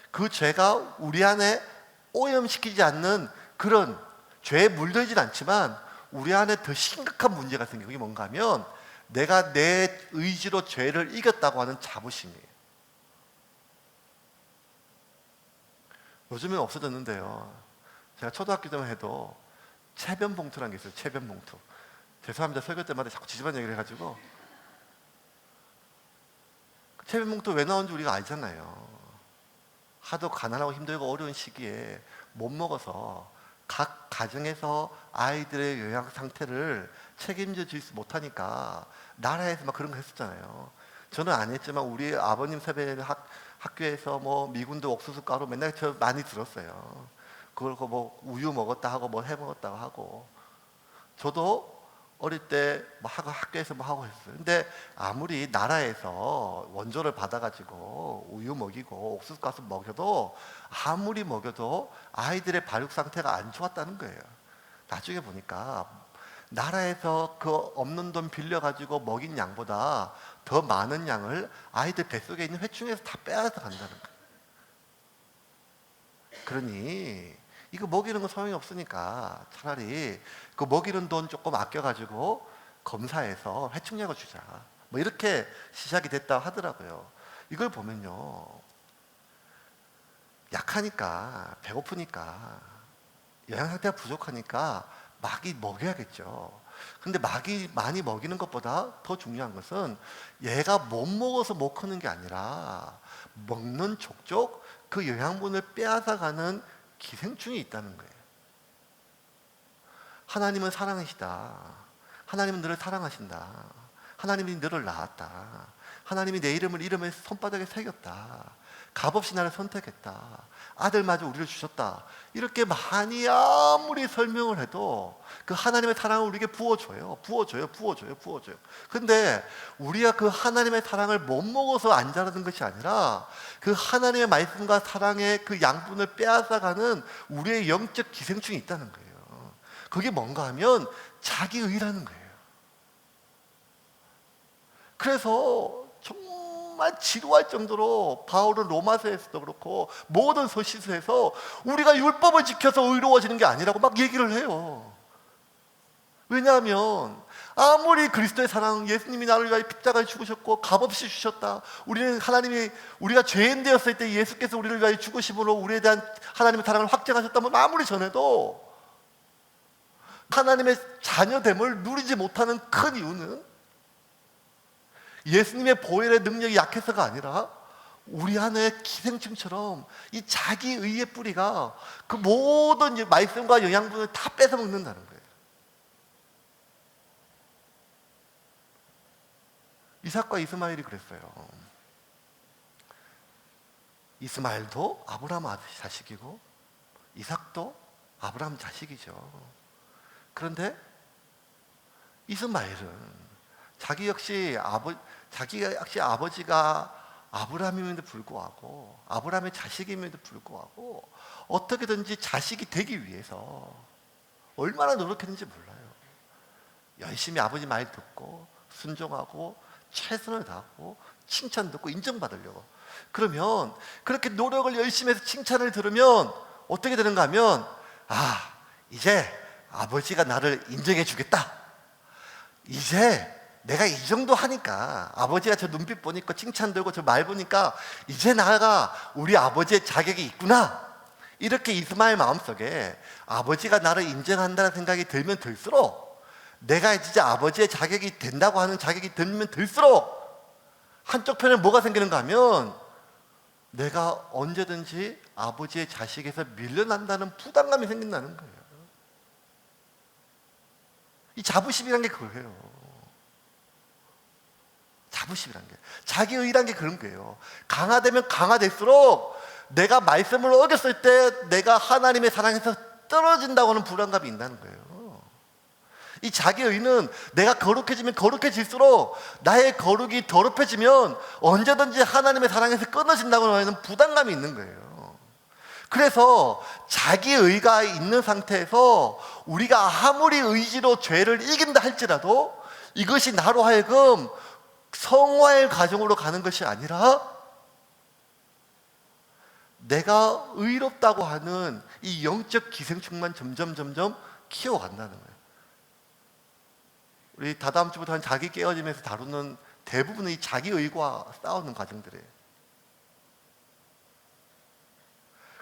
그 죄가 우리 안에 오염시키지 않는, 그런 죄에 물들진 않지만 우리 안에 더 심각한 문제가 생겨요. 그게 뭔가 하면, 내가 내 의지로 죄를 이겼다고 하는 자부심이에요. 요즘엔 없어졌는데요, 제가 초등학교 때만 해도 체변 봉투라는 게 있어요. 체변 봉투. 죄송합니다. 설교 때마다 자꾸 지지반 얘기를 해가지고. 체변 봉투 왜 나온지 우리가 알잖아요. 하도 가난하고 힘들고 어려운 시기에 못 먹어서 각 가정에서 아이들의 영양 상태를 책임져 줄 수 못하니까 나라에서 막 그런 거 했었잖아요. 저는 안 했지만 우리 아버님 세대 학교에서 뭐 미군도 옥수수 가루 맨날 저 많이 들었어요. 그걸 뭐 우유 먹었다 하고 뭐 해 먹었다고 하고, 저도 어릴 때 뭐 학교에서 뭐 하고 했어요. 근데 아무리 나라에서 원조를 받아가지고 우유 먹이고 옥수수 가루 먹여도, 아무리 먹여도 아이들의 발육 상태가 안 좋았다는 거예요. 나중에 보니까 나라에서 그 없는 돈 빌려가지고 먹인 양보다 더 많은 양을 아이들 뱃속에 있는 회충에서 다 빼앗아 간다는 거예요. 그러니 이거 먹이는 거 소용이 없으니까 차라리 그 먹이는 돈 조금 아껴가지고 검사해서 회충약을 주자. 뭐 이렇게 시작이 됐다 하더라고요. 이걸 보면요, 약하니까, 배고프니까, 영양 상태가 부족하니까 막이 먹여야겠죠. 근데 막이 많이 먹이는 것보다 더 중요한 것은 얘가 못 먹어서 못 크는 게 아니라 먹는 족족 그 영양분을 빼앗아가는 기생충이 있다는 거예요. 하나님은 사랑이시다. 하나님은 너를 사랑하신다. 하나님이 너를 낳았다. 하나님이 내 이름을 이름에 손바닥에 새겼다. 값없이 나를 선택했다. 아들마저 우리를 주셨다. 이렇게 많이 아무리 설명을 해도 그 하나님의 사랑을 우리에게 부어줘요. 근데 우리가 그 하나님의 사랑을 못 먹어서 안 자라는 것이 아니라 그 하나님의 말씀과 사랑의 그 양분을 빼앗아가는 우리의 영적 기생충이 있다는 거예요. 그게 뭔가 하면 자기의라는 거예요. 그래서 정말 지루할 정도로 바울은 로마서에서도 그렇고 모든 서신서에서 우리가 율법을 지켜서 의로워지는 게 아니라고 막 얘기를 해요. 왜냐하면 아무리 그리스도의 사랑, 예수님이 나를 위하여 십자가에 죽으셨고 값없이 주셨다. 우리가 죄인 되었을 때 예수께서 우리를 위하여 죽으심으로 우리에 대한 하나님의 사랑을 확증하셨다면 아무리 전해도 하나님의 자녀됨을 누리지 못하는 큰 이유는 예수님의 보혈의 능력이 약해서가 아니라 우리 안에 기생충처럼 이 자기의의 뿌리가 그 모든 말씀과 영양분을 다 뺏어 먹는다는 거예요. 이삭과 이스마엘이 그랬어요. 이스마엘도 아브라함 자식이고 이삭도 아브라함 자식이죠. 그런데 이스마엘은 자기 역시 아버지가 아브라함임에도 불구하고 아브라함의 자식임에도 불구하고 어떻게든지 자식이 되기 위해서 얼마나 노력했는지 몰라요. 열심히 아버지 말 듣고 순종하고 최선을 다하고 칭찬 듣고 인정받으려고. 그러면 그렇게 노력을 열심히 해서 칭찬을 들으면 어떻게 되는가 하면 이제 아버지가 나를 인정해 주겠다. 이제 내가 이 정도 하니까 아버지가 저 눈빛 보니까 칭찬 들고 저 말 보니까 이제 나가 우리 아버지의 자격이 있구나. 이렇게 이스마엘 마음속에 아버지가 나를 인정한다는 생각이 들면 들수록 내가 진짜 아버지의 자격이 된다고 하는 자격이 들면 들수록 한쪽 편에 뭐가 생기는가 하면 내가 언제든지 아버지의 자식에서 밀려난다는 부담감이 생긴다는 거예요. 이 자부심이란 게 그거예요. 자부심이란 게, 자기의란 게 그런 거예요. 강화되면 강화될수록 내가 말씀을 어겼을 때 내가 하나님의 사랑에서 떨어진다고 하는 불안감이 있다는 거예요. 이 자기의는 내가 거룩해지면 거룩해질수록 나의 거룩이 더럽혀지면 언제든지 하나님의 사랑에서 끊어진다고 하는 부담감이 있는 거예요. 그래서 자기의가 있는 상태에서 우리가 아무리 의지로 죄를 이긴다 할지라도 이것이 나로 하여금 성화의 과정으로 가는 것이 아니라 내가 의롭다고 하는 이 영적 기생충만 점점 키워간다는 거예요. 우리 다다음 주부터 한 자기 깨어짐에서 다루는 대부분의 이 자기의과 싸우는 과정들이에요.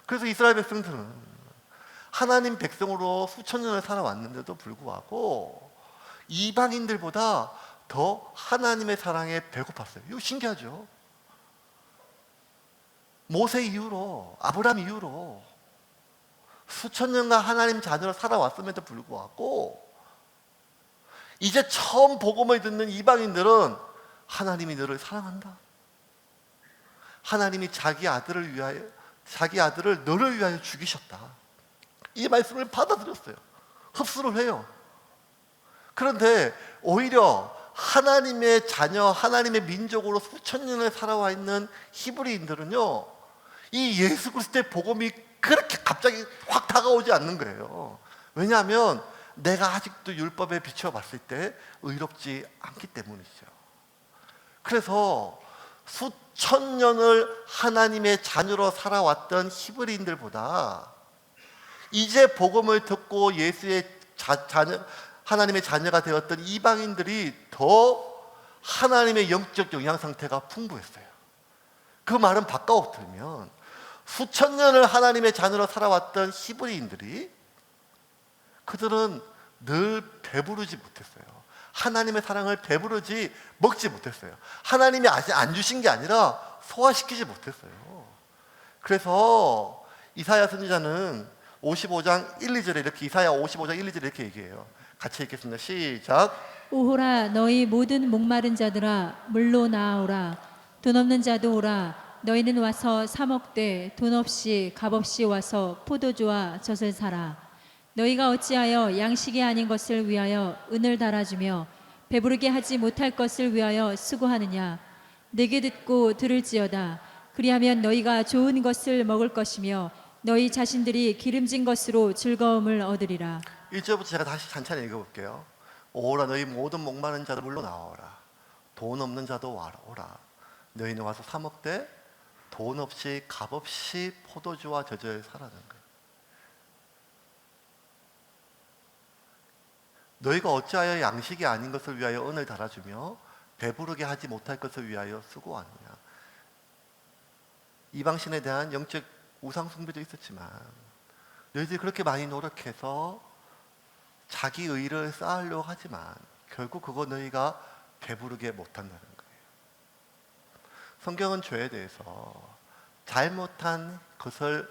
그래서 이스라엘 백성들은 하나님 백성으로 수천 년을 살아왔는데도 불구하고 이방인들보다 더 하나님의 사랑에 배고팠어요. 이거 신기하죠? 모세 이후로, 아브라함 이후로 수천 년간 하나님 자녀로 살아왔음에도 불구하고 이제 처음 복음을 듣는 이방인들은 하나님이 너를 사랑한다. 하나님이 자기 아들을 너를 위하여 죽이셨다. 이 말씀을 받아들였어요. 흡수를 해요. 그런데 오히려 하나님의 자녀, 하나님의 민족으로 수천 년을 살아와 있는 히브리인들은요, 이 예수 그리스도의 복음이 그렇게 갑자기 확 다가오지 않는 거예요. 왜냐하면 내가 아직도 율법에 비춰봤을 때 의롭지 않기 때문이죠. 그래서 수천 년을 하나님의 자녀로 살아왔던 히브리인들보다 이제 복음을 듣고 예수의 자녀, 하나님의 자녀가 되었던 이방인들이 더 하나님의 영적 영양 상태가 풍부했어요. 그 말은 바꿔 들으면 수천 년을 하나님의 자녀로 살아왔던 히브리인들이 그들은 늘 배부르지 못했어요. 하나님의 사랑을 배부르지 먹지 못했어요. 하나님이 아직 안 주신 게 아니라 소화시키지 못했어요. 그래서 이사야 선지자는 55장 1, 2절에 이렇게, 이사야 55장 1, 2절에 이렇게 얘기해요. 같이 읽겠습니다. 시작. 오호라 너희 모든 목마른 자들아 물로 나아오라. 돈 없는 자도 오라. 너희는 와서 사 먹되 돈 없이 값 없이 와서 포도주와 젖을 사라. 너희가 어찌하여 양식이 아닌 것을 위하여 은을 달아주며 배부르게 하지 못할 것을 위하여 수고하느냐. 내게 듣고 들을지어다. 그리하면 너희가 좋은 것을 먹을 것이며 너희 자신들이 기름진 것으로 즐거움을 얻으리라. 1절부터 제가 다시 찬찬히 읽어볼게요. 오라 너희 모든 목마른 자도 물로 나와오라. 돈 없는 자도 오라. 너희는 와서 사 먹되 돈 없이 값 없이 포도주와 젖을 사라는 거예요. 너희가 어찌하여 양식이 아닌 것을 위하여 은을 달아주며 배부르게 하지 못할 것을 위하여 수고하느냐. 이방신에 대한 영적 우상 숭배도 있었지만 너희들이 그렇게 많이 노력해서 자기 의를 쌓으려고 하지만 결국 그거 너희가 배부르게 못한다는 거예요. 성경은 죄에 대해서 잘못한 것을,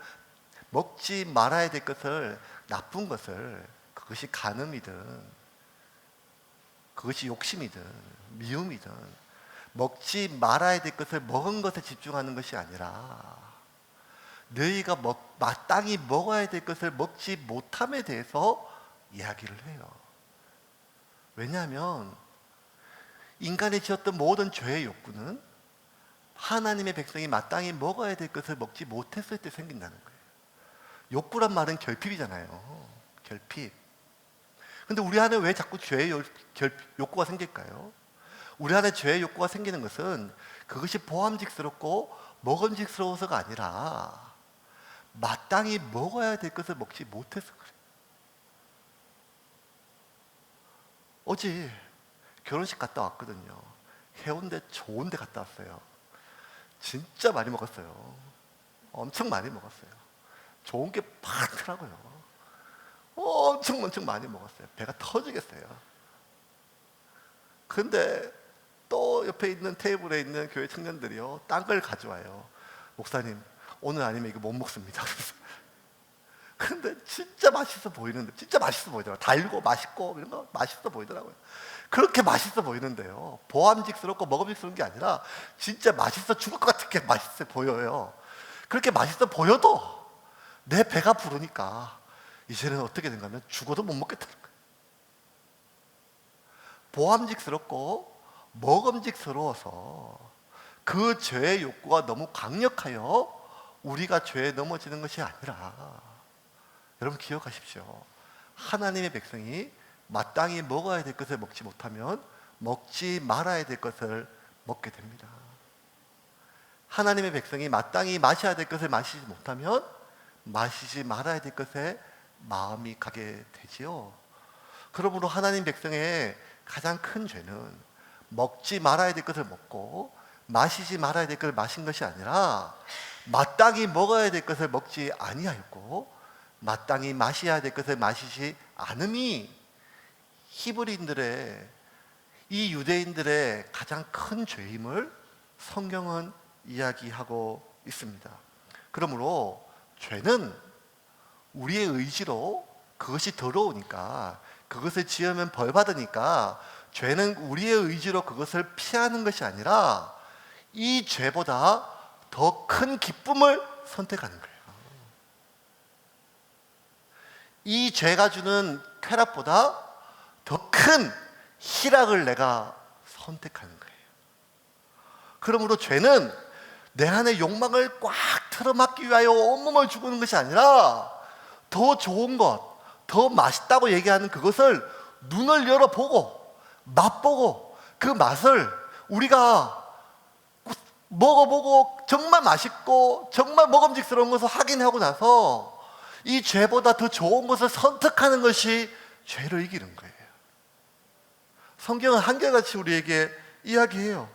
먹지 말아야 될 것을, 나쁜 것을, 그것이 간음이든 그것이 욕심이든 미움이든 먹지 말아야 될 것을 먹은 것에 집중하는 것이 아니라 너희가 마땅히 먹어야 될 것을 먹지 못함에 대해서 이야기를 해요. 왜냐하면 인간이 지었던 모든 죄의 욕구는 하나님의 백성이 마땅히 먹어야 될 것을 먹지 못했을 때 생긴다는 거예요. 욕구란 말은 결핍이잖아요. 결핍. 근데 우리 안에 왜 자꾸 죄의 욕구가 생길까요? 우리 안에 죄의 욕구가 생기는 것은 그것이 보암직스럽고 먹음직스러워서가 아니라 마땅히 먹어야 될 것을 먹지 못해서 그래요. 어제 결혼식 갔다 왔거든요. 해운대 좋은 데 갔다 왔어요. 진짜 많이 먹었어요. 엄청 많이 먹었어요. 좋은 게 많더라고요. 엄청 많이 먹었어요. 배가 터지겠어요. 근데 또 옆에 있는 테이블에 있는 교회 청년들이요, 딴 걸 가져와요. 목사님, 오늘 아니면 이거 못 먹습니다. 근데 진짜 맛있어 보이는데, 진짜 맛있어 보이더라고요. 달고 맛있고 이런 거 맛있어 보이더라고요. 그렇게 맛있어 보이는데요, 보암직스럽고 먹음직스러운 게 아니라 진짜 맛있어 죽을 것 같게 맛있어 보여요. 그렇게 맛있어 보여도 내 배가 부르니까 이제는 어떻게 된가 하면 죽어도 못 먹겠다는 거예요. 보암직스럽고 먹음직스러워서 그 죄의 욕구가 너무 강력하여 우리가 죄에 넘어지는 것이 아니라, 여러분 기억하십시오. 하나님의 백성이 마땅히 먹어야 될 것을 먹지 못하면 먹지 말아야 될 것을 먹게 됩니다. 하나님의 백성이 마땅히 마셔야 될 것을 마시지 못하면 마시지 말아야 될 것에 마음이 가게 되지요. 그러므로 하나님 백성의 가장 큰 죄는 먹지 말아야 될 것을 먹고 마시지 말아야 될 것을 마신 것이 아니라 마땅히 먹어야 될 것을 먹지 아니하였고 마땅히 마셔야 될 것을 마시지 않음이 히브리인들의, 이 유대인들의 가장 큰 죄임을 성경은 이야기하고 있습니다. 그러므로 죄는 우리의 의지로, 그것이 더러우니까, 그것을 지으면 벌 받으니까 죄는 우리의 의지로 그것을 피하는 것이 아니라 이 죄보다 더 큰 기쁨을 선택하는 거예요. 이 죄가 주는 쾌락보다 더 큰 희락을 내가 선택하는 거예요. 그러므로 죄는 내 안의 욕망을 꽉 틀어막기 위하여 온몸을 죽이는 것이 아니라 더 좋은 것, 더 맛있다고 얘기하는 그것을 눈을 열어보고 맛보고 그 맛을 우리가 먹어보고 정말 맛있고 정말 먹음직스러운 것을 확인하고 나서 이 죄보다 더 좋은 것을 선택하는 것이 죄를 이기는 거예요. 성경은 한결같이 우리에게 이야기해요.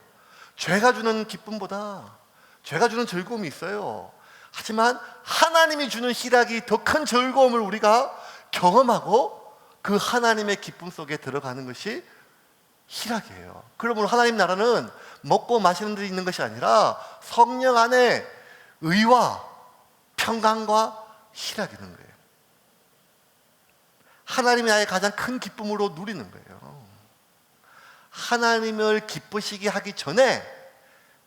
죄가 주는 기쁨보다 죄가 주는 즐거움이 있어요. 하지만 하나님이 주는 희락이 더 큰 즐거움을 우리가 경험하고 그 하나님의 기쁨 속에 들어가는 것이 희락이에요. 그러므로 하나님 나라는 먹고 마시는 데 있는 것이 아니라 성령 안에 의와 평강과 희락이 있는 거예요. 하나님이 나의 가장 큰 기쁨으로 누리는 거예요. 하나님을 기쁘시게 하기 전에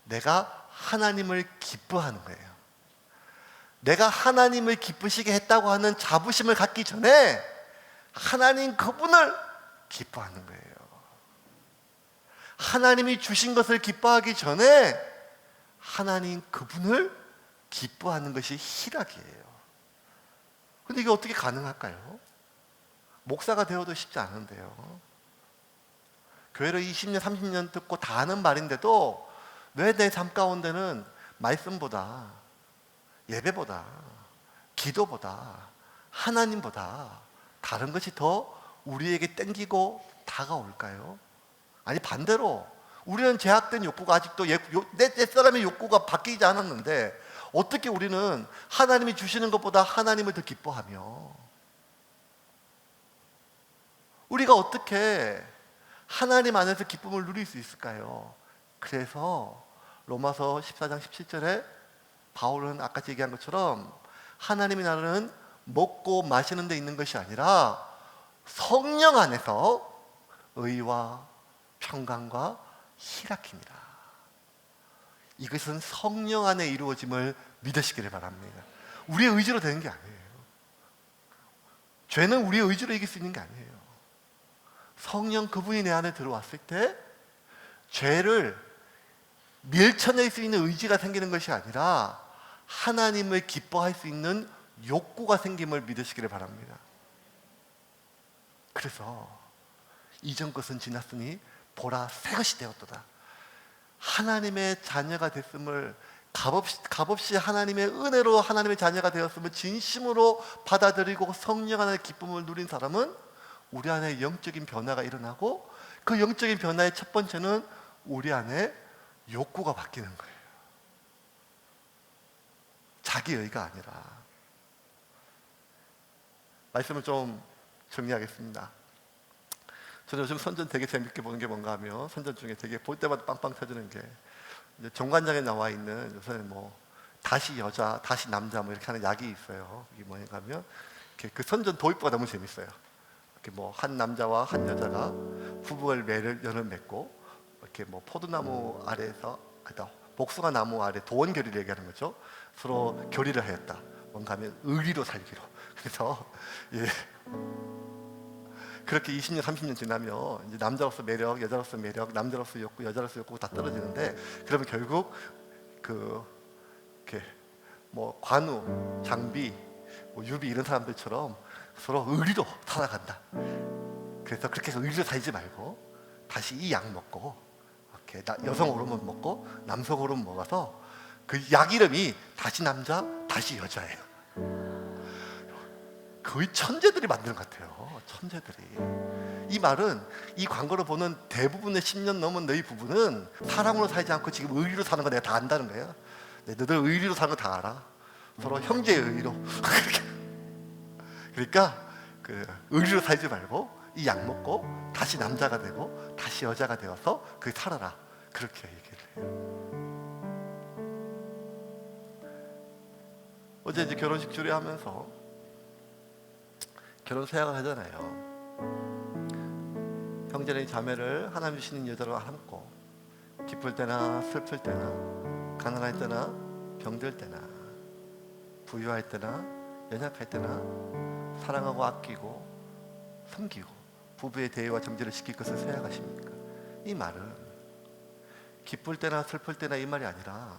내가 하나님을 기뻐하는 거예요. 내가 하나님을 기쁘시게 했다고 하는 자부심을 갖기 전에 하나님 그분을 기뻐하는 거예요. 하나님이 주신 것을 기뻐하기 전에 하나님 그분을 기뻐하는 것이 희락이에요. 근데 이게 어떻게 가능할까요? 목사가 되어도 쉽지 않은데요. 교회를 20년, 30년 듣고 다 아는 말인데도 왜 내 삶 가운데는 말씀보다, 예배보다, 기도보다, 하나님보다 다른 것이 더 우리에게 땡기고 다가올까요? 아니 반대로 우리는 제약된 욕구가 아직도 내 사람의 욕구가 바뀌지 않았는데 어떻게 우리는 하나님이 주시는 것보다 하나님을 더 기뻐하며 우리가 어떻게 하나님 안에서 기쁨을 누릴 수 있을까요? 그래서 로마서 14장 17절에 바울은 아까 얘기한 것처럼 하나님의 나라는 먹고 마시는 데 있는 것이 아니라 성령 안에서 의와 평강과 희락입니다. 이것은 성령 안에 이루어짐을 믿으시기를 바랍니다. 우리의 의지로 되는 게 아니에요. 죄는 우리의 의지로 이길 수 있는 게 아니에요. 성령 그분이 내 안에 들어왔을 때 죄를 밀쳐낼 수 있는 의지가 생기는 것이 아니라 하나님을 기뻐할 수 있는 욕구가 생김을 믿으시기를 바랍니다. 그래서 이전 것은 지났으니 보라 새 것이 되었도다. 하나님의 자녀가 됐음을 값없이 하나님의 은혜로 하나님의 자녀가 되었음을 진심으로 받아들이고 성령 안의 기쁨을 누린 사람은 우리 안에 영적인 변화가 일어나고 그 영적인 변화의 첫 번째는 우리 안에 욕구가 바뀌는 거예요. 자기의가 아니라. 말씀을 좀 정리하겠습니다. 저는 요즘 선전 되게 재밌게 보는 게 뭔가 하면 선전 중에 되게 볼 때마다 빵빵 터지는 게 이제 정관장에 나와 있는 요새는 뭐 다시 여자, 다시 남자 뭐 이렇게 하는 약이 있어요. 이게 뭐냐면 하면 그 선전 도입부가 너무 재밌어요. 이렇게 뭐 한 남자와 한 여자가 부부의 연을 맺고 이렇게 뭐 포도나무 아래에서 복숭아 나무 아래 도원결의를 얘기하는 거죠. 서로 결의를 하였다. 뭔가 하면 의리로 살기로. 그래서 예. 그렇게 20년, 30년 지나면 이제 남자로서 매력, 여자로서 매력, 남자로서 욕구, 여자로서 욕구가 다 떨어지는데 그러면 결국 이렇게 뭐 관우, 장비, 뭐 유비 이런 사람들처럼 서로 의리로 살아간다. 그래서 그렇게 해서 의리로 살지 말고 다시 이 약 먹고 이렇게 여성 호르몬 먹고 남성 호르몬 먹어서 그 약 이름이 다시 남자, 다시 여자예요. 거의 천재들이 만드는 것 같아요. 천재들이. 이 말은 이 광고를 보는 대부분의 10년 넘은 너희 부부는 사랑으로 살지 않고 지금 의리로 사는 거 내가 다 안다는 거예요. 너희들 의리로 사는 거 다 알아. 서로 형제의 의리로. 그러니까 의리로 살지 말고 이 약 먹고 다시 남자가 되고 다시 여자가 되어서 살아라. 그렇게 얘기를 해요. 어제 이제 결혼식 주례하면서 결혼 서약을 하잖아요. 형제는 자매를 하나님 주시는 여자로 함고 기쁠 때나 슬플 때나 가난할 때나 병들 때나 부유할 때나 연약할 때나 사랑하고 아끼고 섬기고 부부의 대의와 정제를 지킬 것을 서약하십니까? 이 말은 기쁠 때나 슬플 때나 이 말이 아니라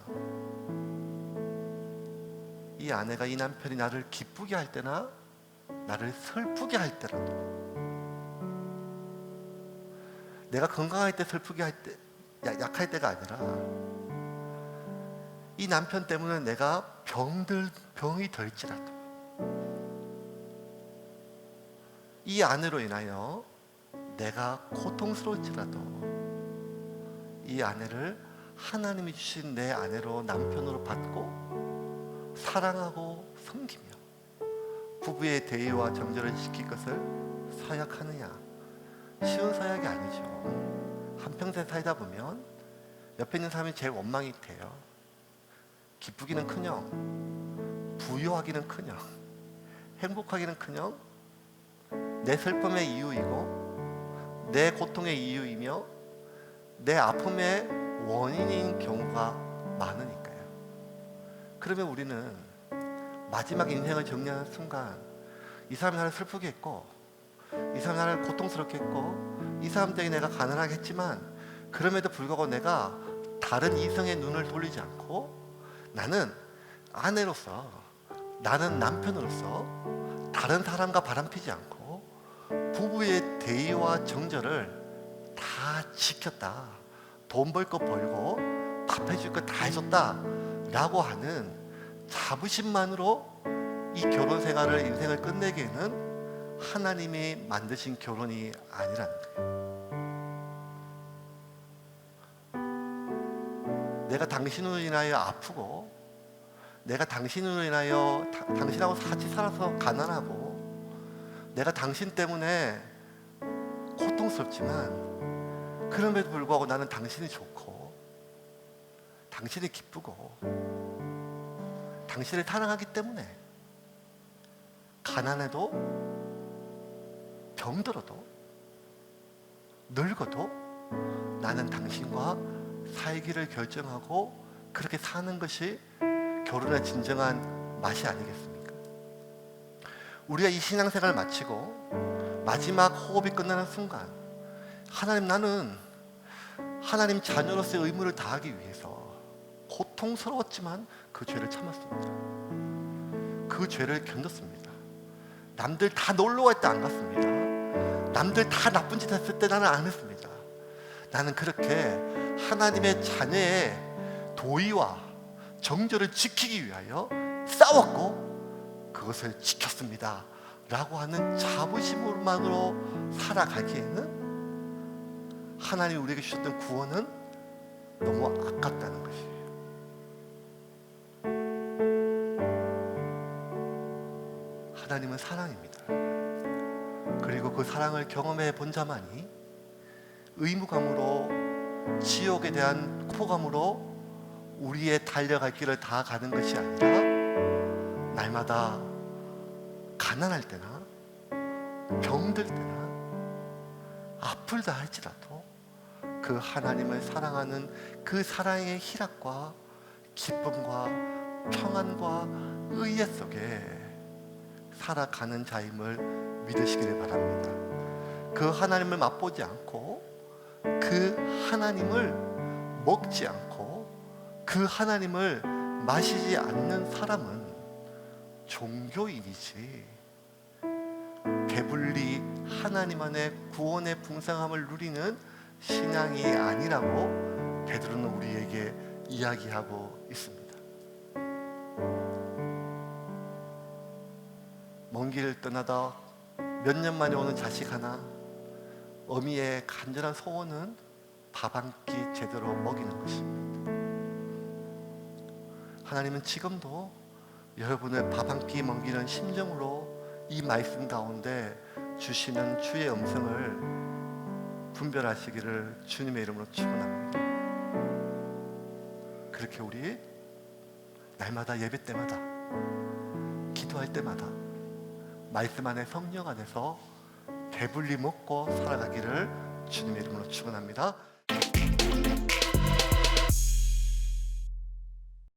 이 아내가 이 남편이 나를 기쁘게 할 때나 나를 슬프게 할 때라도 내가 건강할 때 슬프게 할 때 약할 때가 아니라 이 남편 때문에 내가 병이 들지라도 이 아내로 인하여 내가 고통스러울지라도 이 아내를 하나님이 주신 내 아내로 남편으로 받고 사랑하고 섬기며 부부의 대의와 정절을 지킬 것을 서약하느냐. 쉬운 서약이 아니죠. 한평생 살다 보면 옆에 있는 사람이 제일 원망이 돼요. 기쁘기는커녕 부유하기는커녕 행복하기는커녕 내 슬픔의 이유이고 내 고통의 이유이며 내 아픔의 원인인 경우가 많으니까요. 그러면 우리는 마지막 인생을 정리하는 순간 이 사람이 나를 슬프게 했고 이 사람이 나를 고통스럽게 했고 이 사람 때문에 내가 가난하게 했지만 그럼에도 불구하고 내가 다른 이성의 눈을 돌리지 않고 나는 아내로서 나는 남편으로서 다른 사람과 바람피지 않고 부부의 대의와 정절을 다 지켰다. 돈 벌 거 벌고 밥 해줄 거 다 해줬다 라고 하는 자부심만으로 이 결혼 생활을 인생을 끝내기에는 하나님이 만드신 결혼이 아니라는 거예요. 내가 당신으로 인하여 아프고 내가 당신으로 인하여 당신하고 같이 살아서 가난하고 내가 당신 때문에 고통스럽지만 그럼에도 불구하고 나는 당신이 좋고 당신이 기쁘고 당신을 사랑하기 때문에 가난해도 병들어도 늙어도 나는 당신과 살기를 결정하고 그렇게 사는 것이 결혼의 진정한 맛이 아니겠습니까? 우리가 이 신앙생활을 마치고 마지막 호흡이 끝나는 순간 하나님, 나는 하나님 자녀로서의 의무를 다하기 위해서 고통스러웠지만 그 죄를 참았습니다. 그 죄를 견뎠습니다. 남들 다 놀러 갈 때 안 갔습니다. 남들 다 나쁜 짓 했을 때 나는 안 했습니다. 나는 그렇게 하나님의 자녀의 도의와 정절을 지키기 위하여 싸웠고 그것을 지켰습니다 라고 하는 자부심으로만으로 살아가기에는 하나님이 우리에게 주셨던 구원은 너무 아깝다는 것이에요. 하나님은 사랑입니다. 그리고 그 사랑을 경험해 본 자만이 의무감으로 지옥에 대한 포감으로 우리의 달려갈 길을 다 가는 것이 아니라 날마다 가난할 때나 병들 때나 아플다 할지라도 그 하나님을 사랑하는 그 사랑의 희락과 기쁨과 평안과 의애 속에 살아가는 자임을 믿으시기를 바랍니다. 그 하나님을 맛보지 않고 그 하나님을 먹지 않고 그 하나님을 마시지 않는 사람은 종교인이지 배불리 하나님 안에 구원의 풍성함을 누리는 신앙이 아니라고 베드로는 우리에게 이야기하고 있습니다. 먼 길을 떠나다 몇 년 만에 오는 자식 하나, 어미의 간절한 소원은 밥 한 끼 제대로 먹이는 것입니다. 하나님은 지금도 여러분을 밥 한 끼 먹이는 심정으로 이 말씀 가운데 주시는 주의 음성을 분별하시기를 주님의 이름으로 축원합니다. 그렇게 우리 날마다 예배 때마다 기도할 때마다 말씀 안에 성령 안에서 배불리 먹고 살아가기를 주님의 이름으로 축원합니다.